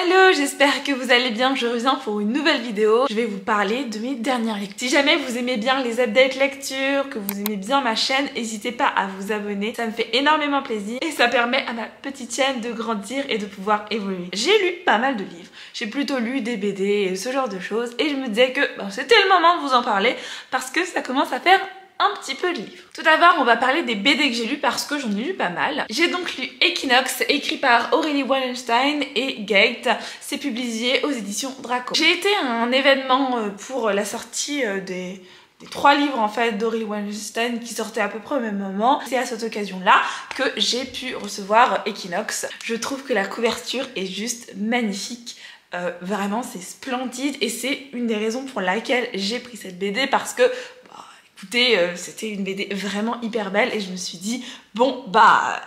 Hello, j'espère que vous allez bien, je reviens pour une nouvelle vidéo. Je vais vous parler de mes dernières lectures. Si jamais vous aimez bien les updates lecture, que vous aimez bien ma chaîne, n'hésitez pas à vous abonner, ça me fait énormément plaisir et ça permet à ma petite chaîne de grandir et de pouvoir évoluer. J'ai lu pas mal de livres, j'ai plutôt lu des BD et ce genre de choses et je me disais que c'était le moment de vous en parler parce que ça commence à faire un petit peu de livres. Tout d'abord, on va parler des BD que j'ai lus parce que j'en ai lu pas mal. J'ai donc lu Equinox, écrit par Aurélie Wallenstein et Gate. C'est publié aux éditions Draco. J'ai été à un événement pour la sortie des 3 livres en fait d'Aurélie Wallenstein qui sortaient à peu près au même moment. C'est à cette occasion-là que j'ai pu recevoir Equinox. Je trouve que la couverture est juste magnifique. Vraiment, c'est splendide et c'est une des raisons pour laquelle j'ai pris cette BD parce que écoutez, c'était une BD vraiment hyper belle et je me suis dit bon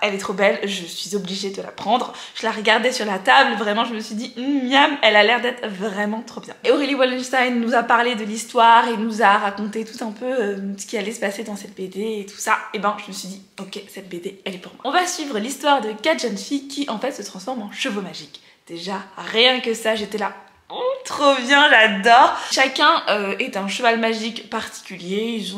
elle est trop belle, je suis obligée de la prendre. Je la regardais sur la table, vraiment je me suis dit miam, elle a l'air d'être vraiment trop bien. Et Aurélie Wallenstein nous a parlé de l'histoire et nous a raconté tout un peu ce qui allait se passer dans cette BD et tout ça. Et je me suis dit ok, cette BD elle est pour moi. On va suivre l'histoire de 4 jeunes filles qui en fait se transforment en chevaux magiques. Déjà rien que ça, j'étais là. Oh, trop bien, j'adore. Chacun est un cheval magique particulier, ils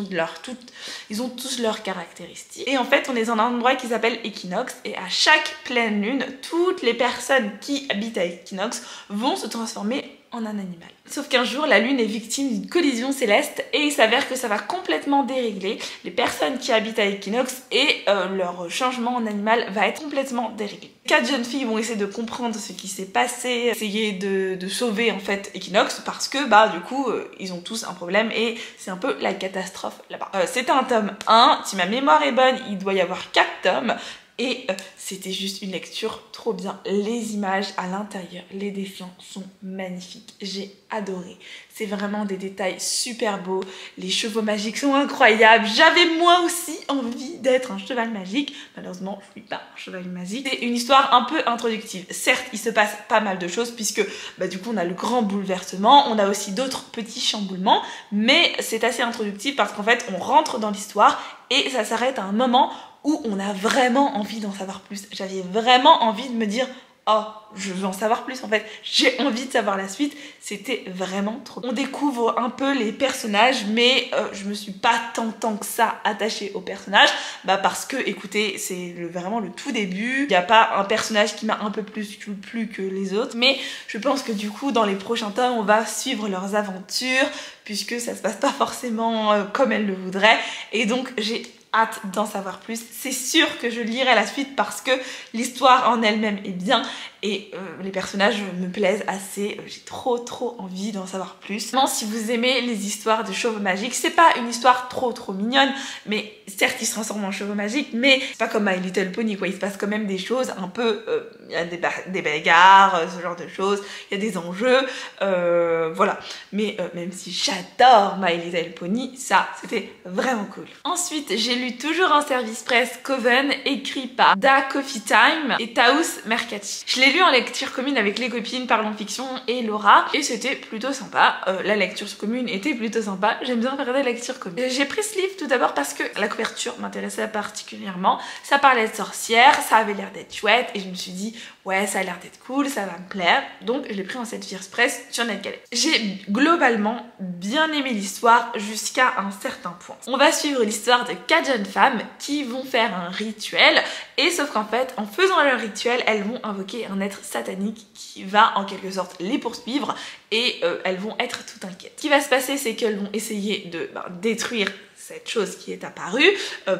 ont tous leurs caractéristiques. Et en fait, on est dans un endroit qui s'appelle Equinox et à chaque pleine lune, toutes les personnes qui habitent à Equinox vont se transformer en un animal. Sauf qu'un jour, la lune est victime d'une collision céleste et il s'avère que ça va complètement dérégler les personnes qui habitent à Equinox et leur changement en animal va être complètement déréglé. 4 jeunes filles vont essayer de comprendre ce qui s'est passé, essayer de sauver en fait Equinox parce que du coup ils ont tous un problème et c'est un peu la catastrophe là-bas. C'était un tome 1, si ma mémoire est bonne, il doit y avoir 4 tomes. Et c'était juste une lecture trop bien. Les images à l'intérieur, les dessins sont magnifiques. J'ai adoré. C'est vraiment des détails super beaux. Les chevaux magiques sont incroyables. J'avais moi aussi envie d'être un cheval magique. Malheureusement, je suis pas un cheval magique. C'est une histoire un peu introductive. Certes, il se passe pas mal de choses puisque du coup on a le grand bouleversement. On a aussi d'autres petits chamboulements. Mais c'est assez introductif parce qu'en fait on rentre dans l'histoire et ça s'arrête à un moment où on a vraiment envie d'en savoir plus. J'avais vraiment envie de me dire oh, je veux en savoir plus en fait. J'ai envie de savoir la suite. C'était vraiment trop bien. On découvre un peu les personnages, mais je me suis pas tant que ça attachée aux personnages. Parce que, écoutez, c'est vraiment le tout début. Il n'y a pas un personnage qui m'a un peu plus plu que les autres. Mais je pense que du coup, dans les prochains tomes, on va suivre leurs aventures, puisque ça se passe pas forcément comme elles le voudraient. Et donc, j'ai hâte d'en savoir plus. C'est sûr que je lirai la suite parce que l'histoire en elle-même est bien et les personnages me plaisent assez. J'ai trop envie d'en savoir plus. Vraiment, si vous aimez les histoires de chevaux magiques, c'est pas une histoire trop mignonne, mais certes ils se transforment en chevaux magiques, mais c'est pas comme My Little Pony quoi. Il se passe quand même des choses un peu, il y a des bagarres, ce genre de choses, il y a des enjeux, voilà. Mais même si j'adore My Little Pony, ça c'était vraiment cool. Ensuite j'ai lu toujours en service presse Coven, écrit par Da Coffee Time et Taous Mercati. Je l'ai lu en lecture commune avec les copines Parlons Fiction et Laura et c'était plutôt sympa. La lecture commune était plutôt sympa. J'aime bien faire des lectures communes. J'ai pris ce livre tout d'abord parce que la couverture m'intéressait particulièrement. Ça parlait de sorcières, ça avait l'air d'être chouette et je me suis dit ouais, ça a l'air d'être cool, ça va me plaire. Donc je l'ai pris en service presse sur Netgalley. J'ai globalement bien aimé l'histoire jusqu'à un certain point. On va suivre l'histoire de 4 jeunes femmes qui vont faire un rituel et sauf qu'en fait en faisant leur rituel elles vont invoquer un être satanique qui va en quelque sorte les poursuivre et elles vont être tout inquiètes. Ce qui va se passer c'est qu'elles vont essayer de détruire cette chose qui est apparue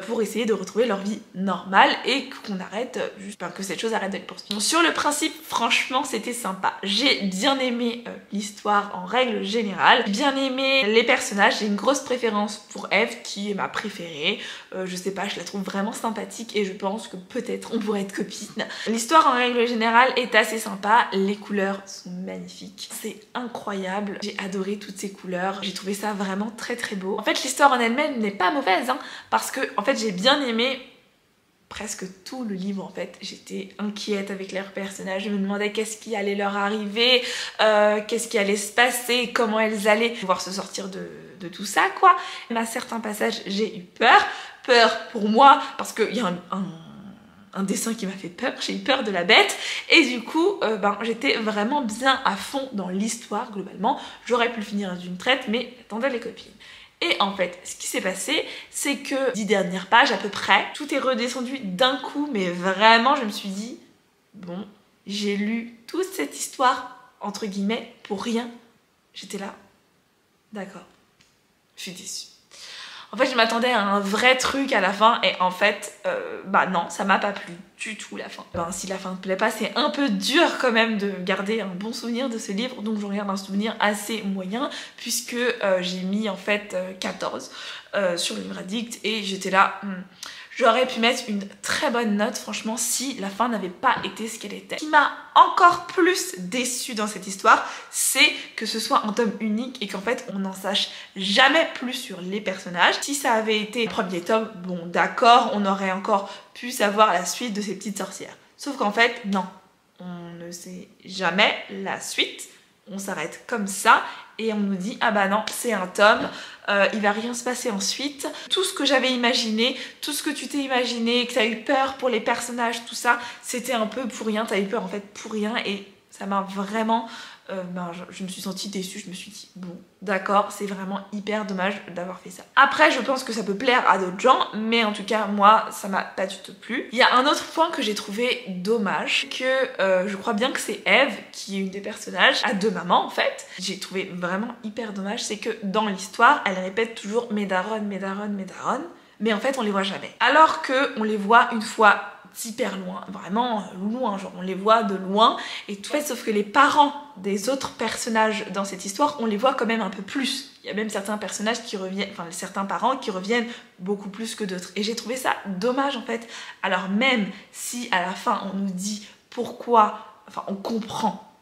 pour essayer de retrouver leur vie normale et qu'on arrête que cette chose arrête de les poursuivre. Sur le principe, franchement, c'était sympa. J'ai bien aimé l'histoire en règle générale. J'ai bien aimé les personnages. J'ai une grosse préférence pour Eve qui est ma préférée. Je sais pas, je la trouve vraiment sympathique et je pense que peut-être on pourrait être copines. L'histoire en règle générale est assez sympa. Les couleurs sont magnifiques. C'est incroyable. J'ai adoré toutes ces couleurs. J'ai trouvé ça vraiment très beau. En fait, l'histoire en elle-même n'est pas mauvaise parce que en fait j'ai bien aimé presque tout le livre en fait. J'étais inquiète avec leurs personnages, je me demandais qu'est-ce qui allait leur arriver, qu'est-ce qui allait se passer, comment elles allaient pouvoir se sortir de tout ça quoi. À certains passages j'ai eu peur pour moi parce qu'il y a un dessin qui m'a fait peur, j'ai eu peur de la bête et du coup j'étais vraiment bien à fond dans l'histoire globalement. J'aurais pu le finir d'une traite mais attendez les copines. Et en fait, ce qui s'est passé, c'est que 10 dernières pages à peu près, tout est redescendu d'un coup, mais vraiment je me suis dit, bon, j'ai lu toute cette histoire, entre guillemets, pour rien. J'étais là, d'accord, je suis déçue. En fait, je m'attendais à un vrai truc à la fin et en fait, non, ça m'a pas plu du tout la fin. Si la fin ne plaît pas, c'est un peu dur quand même de garder un bon souvenir de ce livre, donc je regarde un souvenir assez moyen puisque j'ai mis en fait 14 sur le livre addict et j'étais là... J'aurais pu mettre une très bonne note, franchement, si la fin n'avait pas été ce qu'elle était. Ce qui m'a encore plus déçue dans cette histoire, c'est que ce soit un tome unique et qu'en fait, on n'en sache jamais plus sur les personnages. Si ça avait été le premier tome, bon, d'accord, on aurait encore pu savoir la suite de ces petites sorcières. Sauf qu'en fait, non, on ne sait jamais la suite. On s'arrête comme ça et on nous dit ah bah non c'est un tome, il va rien se passer ensuite. Tout ce que j'avais imaginé, tout ce que tu t'es imaginé, que tu as eu peur pour les personnages, tout ça, c'était un peu pour rien, tu as eu peur en fait pour rien et ça m'a vraiment... je me suis sentie déçue, je me suis dit bon d'accord, c'est vraiment hyper dommage d'avoir fait ça. Après je pense que ça peut plaire à d'autres gens, mais en tout cas moi ça m'a pas du tout plu. Il y a un autre point que j'ai trouvé dommage, que je crois bien que c'est Eve qui est une des personnages, à deux mamans en fait. J'ai trouvé vraiment hyper dommage, c'est que dans l'histoire elle répète toujours mes darons, mes darons, mes darons, mais en fait on les voit jamais. Alors que on les voit une fois hyper loin, vraiment loin, genre on les voit de loin et tout fait, sauf que les parents des autres personnages dans cette histoire, on les voit quand même un peu plus. Il y a même certains personnages qui reviennent, enfin certains parents qui reviennent beaucoup plus que d'autres et j'ai trouvé ça dommage en fait. Alors même si à la fin on nous dit pourquoi, enfin on comprend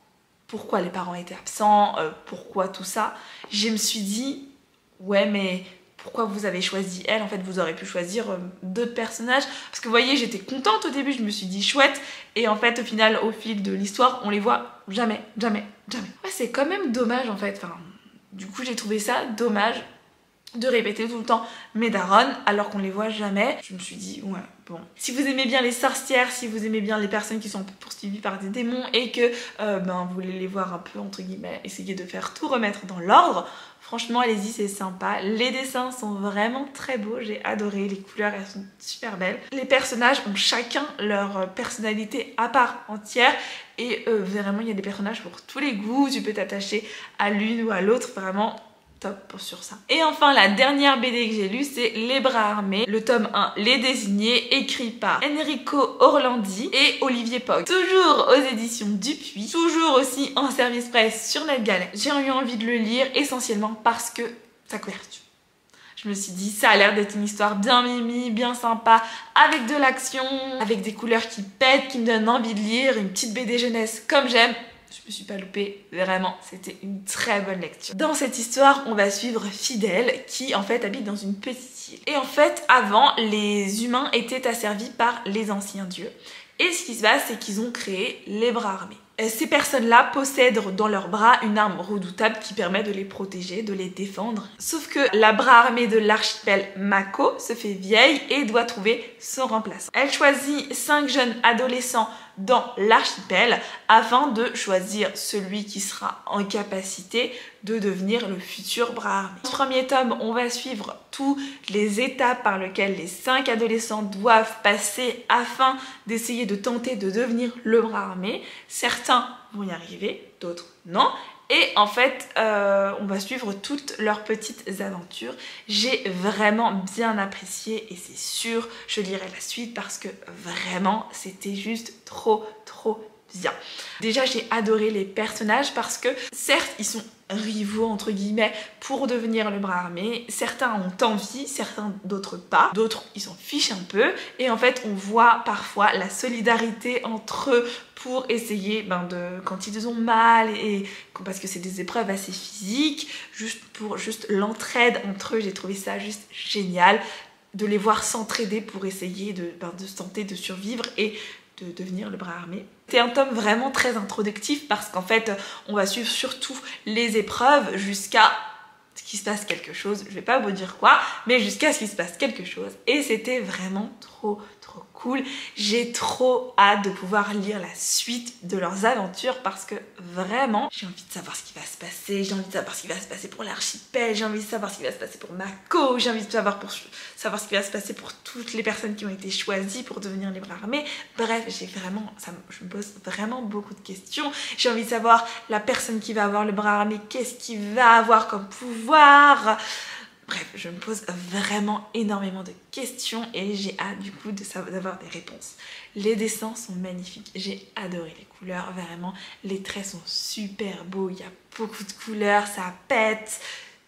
pourquoi les parents étaient absents, pourquoi tout ça, je me suis dit ouais mais pourquoi vous avez choisi elle? En fait vous aurez pu choisir d'autres personnages, parce que vous voyez j'étais contente au début, je me suis dit chouette, et en fait au final au fil de l'histoire on les voit jamais, jamais, jamais. Ouais, c'est quand même dommage en fait, enfin du coup j'ai trouvé ça dommage de répéter tout le temps mes darons alors qu'on les voit jamais. Je me suis dit ouais bon, si vous aimez bien les sorcières, si vous aimez bien les personnes qui sont poursuivies par des démons et que vous voulez les voir un peu entre guillemets essayer de faire tout remettre dans l'ordre, franchement allez-y, c'est sympa. Les dessins sont vraiment très beaux, j'ai adoré, les couleurs elles sont super belles. Les personnages ont chacun leur personnalité à part entière et vraiment il y a des personnages pour tous les goûts, tu peux t'attacher à l'une ou à l'autre, vraiment top sur ça. Et enfin la dernière BD que j'ai lue, c'est Les Bras Armés, le tome 1 Les Désignés, écrit par Enrico Orlandi et Olivier Pog, toujours aux éditions Dupuis, toujours aussi en service presse sur NetGalley. J'ai eu envie de le lire essentiellement parce que sa couverture, je me suis dit ça a l'air d'être une histoire bien mimi, bien sympa, avec de l'action, avec des couleurs qui pètent, qui me donnent envie de lire, une petite BD jeunesse comme j'aime. Je me suis pas loupée, vraiment, c'était une très bonne lecture. Dans cette histoire, on va suivre Fidèle qui en fait habite dans une petite île. Et en fait, avant, les humains étaient asservis par les anciens dieux. Et ce qui se passe, c'est qu'ils ont créé les bras armés. Ces personnes-là possèdent dans leurs bras une arme redoutable qui permet de les protéger, de les défendre. Sauf que la bras armée de l'archipel Mako se fait vieille et doit trouver son remplaçant. Elle choisit 5 jeunes adolescents dans l'archipel afin de choisir celui qui sera en capacité de devenir le futur bras armé. Dans ce premier tome, on va suivre toutes les étapes par lesquelles les 5 adolescents doivent passer afin d'essayer de tenter de devenir le bras armé. Certains vont y arriver, d'autres non. Et en fait, on va suivre toutes leurs petites aventures. J'ai vraiment bien apprécié et c'est sûr, je lirai la suite parce que vraiment, c'était juste trop bien. Déjà, j'ai adoré les personnages parce que certes, ils sont rivaux entre guillemets pour devenir le bras armé. Certains ont envie, certains d'autres pas. D'autres, ils s'en fichent un peu. Et en fait, on voit parfois la solidarité entre eux pour essayer quand ils ont mal et parce que c'est des épreuves assez physiques, juste l'entraide entre eux. J'ai trouvé ça juste génial de les voir s'entraider pour essayer de tenter de survivre et de devenir le bras armé. C'est un tome vraiment très introductif parce qu'en fait on va suivre surtout les épreuves jusqu'à ce qu'il se passe quelque chose, je vais pas vous dire quoi, mais jusqu'à ce qu'il se passe quelque chose et c'était vraiment trop cool. cool. J'ai trop hâte de pouvoir lire la suite de leurs aventures parce que vraiment, j'ai envie de savoir ce qui va se passer, j'ai envie de savoir ce qui va se passer pour l'archipel, j'ai envie de savoir ce qui va se passer pour Mako, j'ai envie de savoir ce qui va se passer pour toutes les personnes qui ont été choisies pour devenir les bras armés. Bref, je me pose vraiment beaucoup de questions. J'ai envie de savoir la personne qui va avoir le bras armé, qu'est-ce qu'il va avoir comme pouvoir. Bref, je me pose vraiment énormément de questions et j'ai hâte du coup d'avoir des réponses. Les dessins sont magnifiques, j'ai adoré les couleurs, vraiment. Les traits sont super beaux, il y a beaucoup de couleurs, ça pète.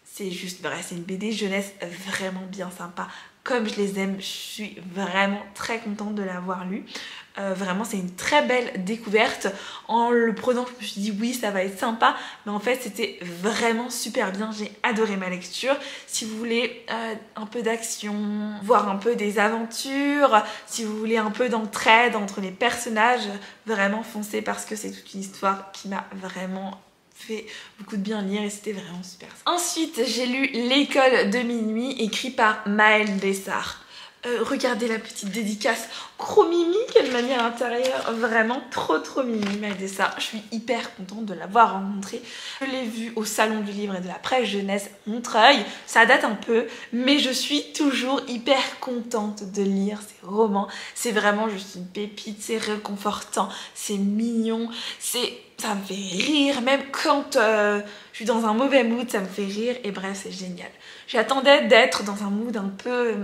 C'est juste, bref, c'est une BD jeunesse vraiment bien sympa. Comme je les aime, je suis vraiment très contente de l'avoir lu. Vraiment, c'est une très belle découverte. En le prenant, je me suis dit oui, ça va être sympa. Mais en fait, c'était vraiment super bien. J'ai adoré ma lecture. Si vous voulez un peu d'action, voir un peu des aventures, si vous voulez un peu d'entraide entre les personnages, vraiment foncez parce que c'est toute une histoire qui m'a vraiment fait beaucoup de bien lire et c'était vraiment super. Ensuite, j'ai lu L'école de minuit, écrit par Maëlle Bessard. Regardez la petite dédicace Chromimi qu'elle m'a mis à l'intérieur, vraiment trop mimi Maëlle Bessard. Je suis hyper contente de l'avoir rencontrée. Je l'ai vue au salon du livre et de la presse jeunesse Montreuil, ça date un peu, mais je suis toujours hyper contente de lire ces romans. C'est vraiment juste une pépite, c'est réconfortant, c'est mignon, ça me fait rire, même quand je suis dans un mauvais mood, ça me fait rire et bref, c'est génial. J'attendais d'être dans un mood un peu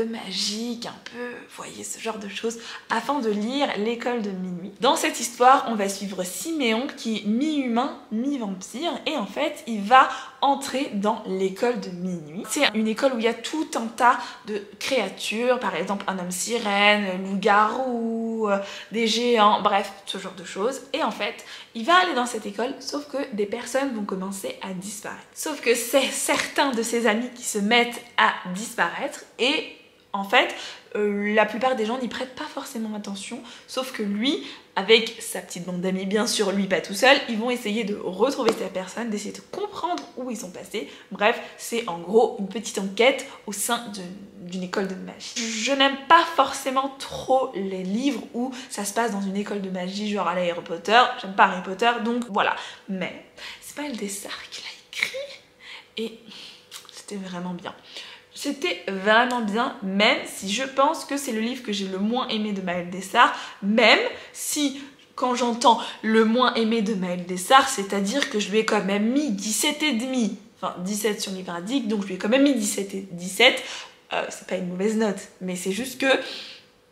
magique, un peu, vous voyez, ce genre de choses, afin de lire L'école de minuit. Dans cette histoire, on va suivre Siméon qui est mi-humain, mi-vampire et en fait, il va entrer dans l'école de minuit. C'est une école où il y a tout un tas de créatures, par exemple un homme sirène, loup-garou, des géants, bref, ce genre de choses. Et en fait, il va aller dans cette école, sauf que des personnes vont commencer à disparaître. Sauf que c'est certains de ses amis qui se mettent à disparaître et en fait, la plupart des gens n'y prêtent pas forcément attention, sauf que lui, avec sa petite bande d'amis, bien sûr, lui pas tout seul, ils vont essayer de retrouver cette personne, d'essayer de comprendre où ils sont passés. Bref, c'est en gros une petite enquête au sein d'une école de magie. Je n'aime pas forcément trop les livres où ça se passe dans une école de magie, genre à la Harry Potter. J'aime pas Harry Potter, donc voilà. Mais c'est Maëlle Bessard qui l'a écrit et c'était vraiment bien. C'était vraiment bien, même si je pense que c'est le livre que j'ai le moins aimé de Maëlle Bessard, même si, quand j'entends le moins aimé de Maëlle Bessard, c'est-à-dire que je lui ai quand même mis 17,5, enfin 17 sur Livre Addict, donc je lui ai quand même mis 17, c'est pas une mauvaise note, mais c'est juste que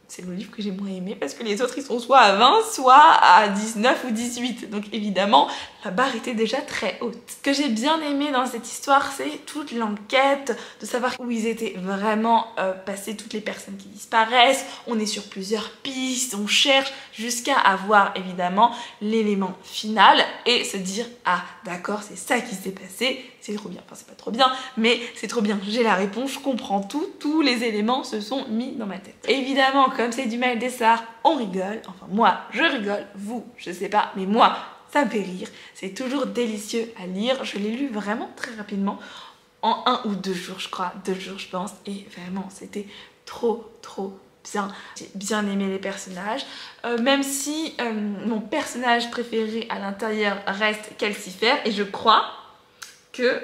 c'est le livre que j'ai moins aimé parce que les autres ils sont soit à 20, soit à 19 ou 18. Donc évidemment, la barre était déjà très haute. Ce que j'ai bien aimé dans cette histoire, c'est toute l'enquête, de savoir où ils étaient vraiment passés, toutes les personnes qui disparaissent. On est sur plusieurs pistes, on cherche jusqu'à avoir évidemment l'élément final et se dire « Ah d'accord, c'est ça qui s'est passé, c'est trop bien. » Enfin c'est pas trop bien, mais c'est trop bien. J'ai la réponse, je comprends tout, tous les éléments se sont mis dans ma tête. Évidemment, comme c'est du Maëlle Bessard, on rigole. Enfin moi, je rigole, vous, je sais pas, mais moi, ça me fait rire. C'est toujours délicieux à lire. Je l'ai lu vraiment très rapidement, en 1 ou 2 jours, je crois. 2 jours, je pense. Et vraiment, c'était trop bien. J'ai bien aimé les personnages. Même si mon personnage préféré à l'intérieur reste Calcifer. Et je crois que...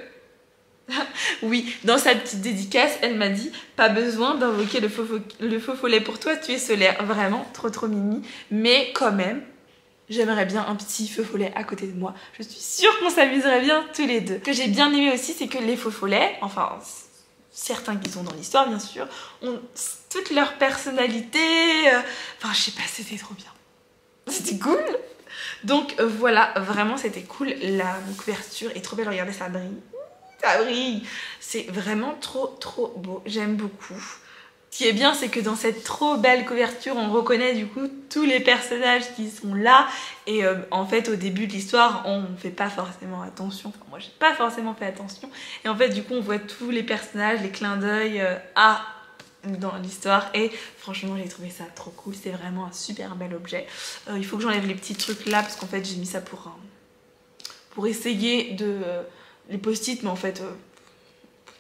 oui, dans sa petite dédicace, elle m'a dit « Pas besoin d'invoquer le faux follet pour toi, tu es solaire. » Vraiment, trop mimi. Mais quand même, j'aimerais bien un petit feu follet à côté de moi. Je suis sûre qu'on s'amuserait bien tous les deux. Ce que j'ai bien aimé aussi, c'est que les faux follets, enfin certains qui sont dans l'histoire bien sûr, ont toute leur personnalité. Enfin, je sais pas, c'était trop bien. C'était cool. Donc voilà, vraiment c'était cool. La couverture est trop belle, regardez, ça brille. Ça brille. C'est vraiment trop beau. J'aime beaucoup. Ce qui est bien, c'est que dans cette trop belle couverture, on reconnaît du coup tous les personnages qui sont là. Et en fait, au début de l'histoire, on ne fait pas forcément attention. Enfin, moi, j'ai pas forcément fait attention. Et en fait, du coup, on voit tous les personnages, les clins d'œil dans l'histoire. Et franchement, j'ai trouvé ça trop cool. C'est vraiment un super bel objet. Il faut que j'enlève les petits trucs là, parce qu'en fait, j'ai mis ça pour essayer de... les post-it, mais en fait...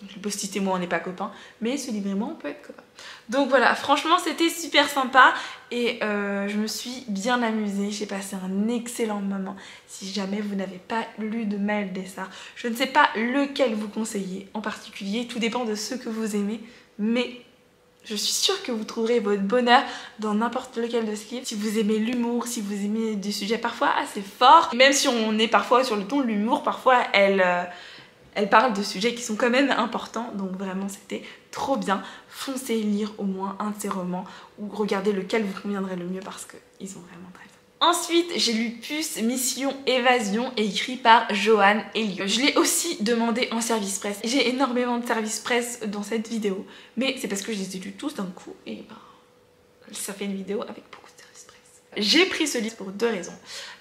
Le post-it et moi on n'est pas copains, mais ce livre et moi on peut être copains. Donc voilà, franchement c'était super sympa et je me suis bien amusée, j'ai passé un excellent moment. Si jamais vous n'avez pas lu de Maëlle Dessart, je ne sais pas lequel vous conseiller en particulier, tout dépend de ce que vous aimez, mais je suis sûre que vous trouverez votre bonheur dans n'importe lequel de ce livre. Si vous aimez l'humour, si vous aimez des sujets parfois assez forts, même si on est parfois sur le ton de l'humour, parfois elle parle de sujets qui sont quand même importants, donc vraiment c'était trop bien. Foncez lire au moins un de ses romans ou regardez lequel vous conviendrait le mieux parce qu'ils sont vraiment très bien. Ensuite, j'ai lu Puce, Mission Évasion, écrit par Joanne Elliott. Je l'ai aussi demandé en service presse. J'ai énormément de service presse dans cette vidéo, mais c'est parce que je les ai lus tous d'un coup et ça fait une vidéo avec beaucoup de service presse. J'ai pris ce livre pour deux raisons.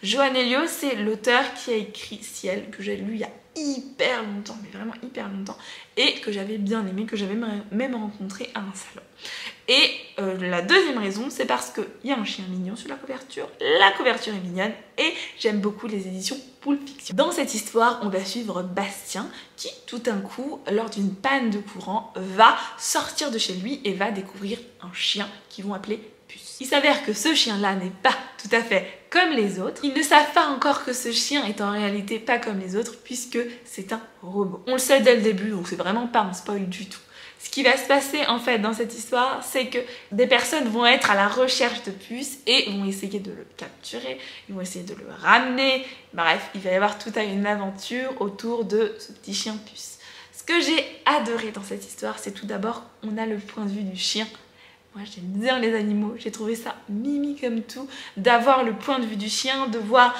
Joanne Elliott, c'est l'auteur qui a écrit Ciel, que j'ai lu il y a hyper longtemps, mais vraiment hyper longtemps, et que j'avais bien aimé, que j'avais même rencontré à un salon. Et la deuxième raison, c'est parce qu'il y a un chien mignon sur la couverture est mignonne, et j'aime beaucoup les éditions Pulp Fiction. Dans cette histoire, on va suivre Bastien, qui tout d'un coup, lors d'une panne de courant, va sortir de chez lui et va découvrir un chien qu'ils vont appeler Puce. Il s'avère que ce chien-là n'est pas tout à fait comme les autres. Ils ne savent pas encore que ce chien est en réalité pas comme les autres puisque c'est un robot. On le sait dès le début, donc c'est vraiment pas un spoil du tout. Ce qui va se passer en fait dans cette histoire, c'est que des personnes vont être à la recherche de Puce et vont essayer de le capturer, ils vont essayer de le ramener. Bref, il va y avoir toute une aventure autour de ce petit chien Puce. Ce que j'ai adoré dans cette histoire, c'est tout d'abord, on a le point de vue du chien. Moi j'aime bien les animaux, j'ai trouvé ça mimi comme tout, d'avoir le point de vue du chien, de voir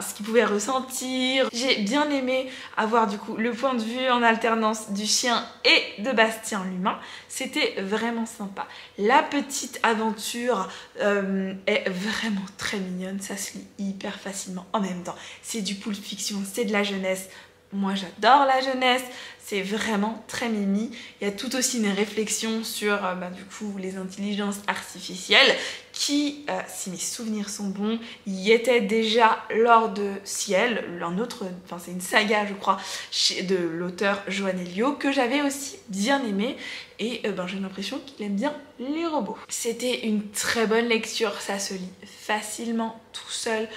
ce qu'il pouvait ressentir. J'ai bien aimé avoir du coup le point de vue en alternance du chien et de Bastien l'humain, c'était vraiment sympa. La petite aventure est vraiment très mignonne, ça se lit hyper facilement en même temps. C'est du Pulp Fiction, c'est de la jeunesse. Moi j'adore la jeunesse, c'est vraiment très mimi. Il y a tout aussi une réflexion sur du coup les intelligences artificielles qui, si mes souvenirs sont bons, y étaient déjà lors de Ciel, c'est une saga je crois de l'auteur Joanne Elliott que j'avais aussi bien aimé et j'ai l'impression qu'il aime bien les robots. C'était une très bonne lecture, ça se lit facilement tout seul.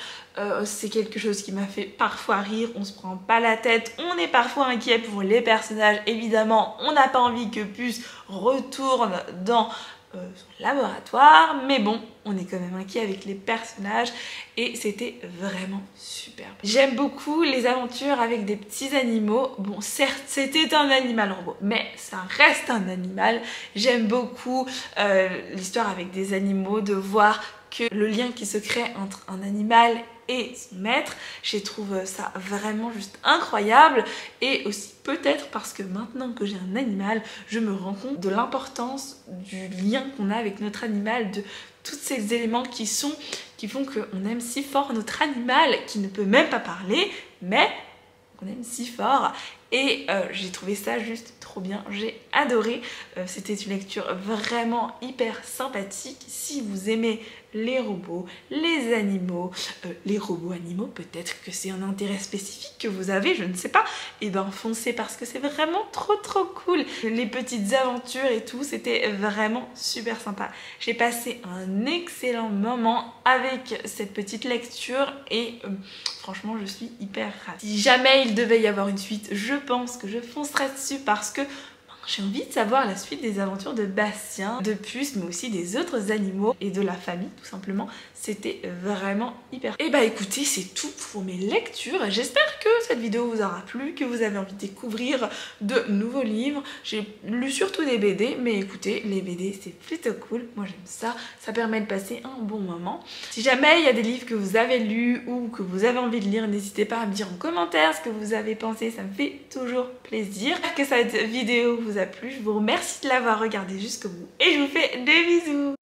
C'est quelque chose qui m'a fait parfois rire, on se prend pas la tête, on est parfois inquiet pour les personnages, évidemment on n'a pas envie que Puce retourne dans son laboratoire, mais bon, on est quand même inquiet avec les personnages et c'était vraiment superbe. J'aime beaucoup les aventures avec des petits animaux. Bon, certes, c'était un animal robot, mais ça reste un animal. J'aime beaucoup l'histoire avec des animaux, de voir que le lien qui se crée entre un animal et son maître, je trouve ça vraiment juste incroyable et aussi peut-être parce que maintenant que j'ai un animal, je me rends compte de l'importance du lien qu'on a avec notre animal, de tous ces éléments qui font qu'on aime si fort notre animal qui ne peut même pas parler, mais qu'on aime si fort. Et j'ai trouvé ça juste trop bien, j'ai adoré. C'était une lecture vraiment hyper sympathique. Si vous aimez les robots, les animaux, les robots animaux, peut-être que c'est un intérêt spécifique que vous avez, je ne sais pas, et foncez parce que c'est vraiment trop cool. Les petites aventures et tout, c'était vraiment super sympa. J'ai passé un excellent moment avec cette petite lecture et franchement je suis hyper ravie. Si jamais il devait y avoir une suite, je pense que je foncerai dessus parce que j'ai envie de savoir la suite des aventures de Bastien, de Puce, mais aussi des autres animaux et de la famille tout simplement. C'était vraiment hyper... Et écoutez, c'est tout pour mes lectures. J'espère que cette vidéo vous aura plu, que vous avez envie de découvrir de nouveaux livres. J'ai lu surtout des BD, mais écoutez, les BD c'est plutôt cool. Moi j'aime ça, ça permet de passer un bon moment. Si jamais il y a des livres que vous avez lus ou que vous avez envie de lire, n'hésitez pas à me dire en commentaire ce que vous avez pensé, ça me fait toujours plaisir. J'espère que cette vidéo vous a plu, je vous remercie de l'avoir regardé jusqu'au bout et je vous fais des bisous.